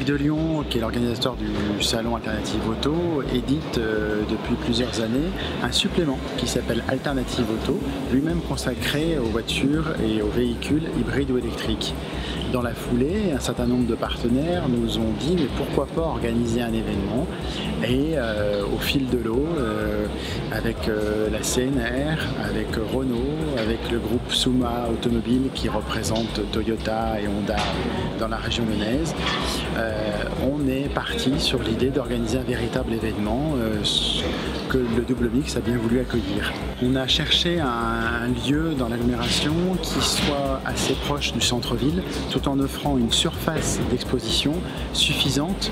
de Lyon, qui est l'organisateur du salon Alternative Auto, édite depuis plusieurs années un supplément qui s'appelle Alternative Auto, lui-même consacré aux voitures et aux véhicules hybrides ou électriques. Dans la foulée, un certain nombre de partenaires nous ont dit mais pourquoi pas organiser un événement, et au fil de l'eau, avec la CNR, avec Renault, avec le groupe Suma Automobile qui représente Toyota et Honda dans la région lyonnaise, on est parti sur l'idée d'organiser un véritable événement que le Double Mix a bien voulu accueillir. On a cherché un lieu dans l'agglomération qui soit assez proche du centre-ville, tout en offrant une surface d'exposition suffisante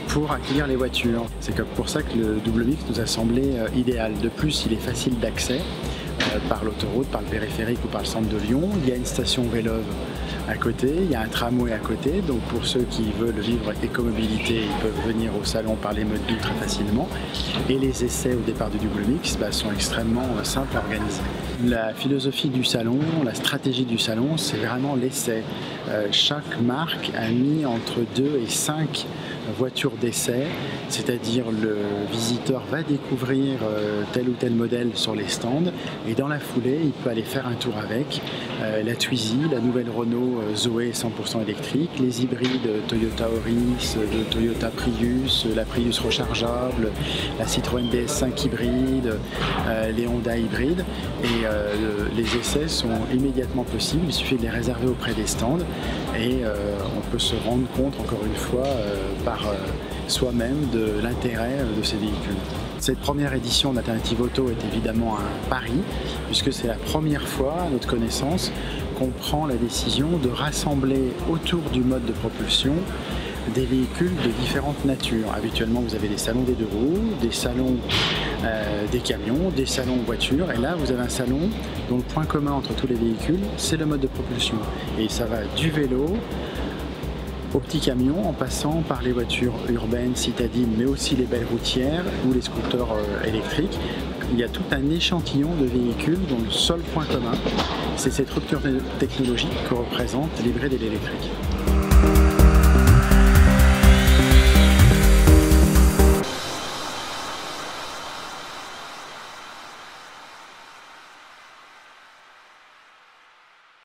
pour accueillir les voitures. C'est pour ça que le Double Mix nous a semblé idéal. De plus, il est facile d'accès par l'autoroute, par le périphérique ou par le centre de Lyon. Il y a une station Vélove à côté, il y a un tramway à côté, donc pour ceux qui veulent vivre écomobilité, ils peuvent venir au salon par les modes doux très facilement. Et les essais au départ du Double Mix sont extrêmement simples à organiser. La philosophie du salon, la stratégie du salon, c'est vraiment l'essai. Chaque marque a mis entre 2 et 5 voitures d'essai, c'est-à-dire le visiteur va découvrir tel ou tel modèle sur les stands et dans la foulée il peut aller faire un tour avec la Twizy, la nouvelle Renault Zoé 100% électrique, les hybrides Toyota Auris, Toyota Prius, la Prius rechargeable, la Citroën DS5 hybride, les Honda hybrides, et les essais sont immédiatement possibles, il suffit de les réserver auprès des stands et on peut se rendre compte encore une fois par soi-même de l'intérêt de ces véhicules. Cette première édition d'Alternative Auto est évidemment un pari, puisque c'est la première fois, à notre connaissance, qu'on prend la décision de rassembler autour du mode de propulsion des véhicules de différentes natures. Habituellement, vous avez des salons des deux roues, des salons des camions, des salons voitures, et là, vous avez un salon dont le point commun entre tous les véhicules, c'est le mode de propulsion. Et ça va du vélo aux petits camions, en passant par les voitures urbaines, citadines, mais aussi les belles routières ou les scooters électriques. Il y a tout un échantillon de véhicules dont le seul point commun, c'est cette rupture technologique que représente l'hybride et l'électrique.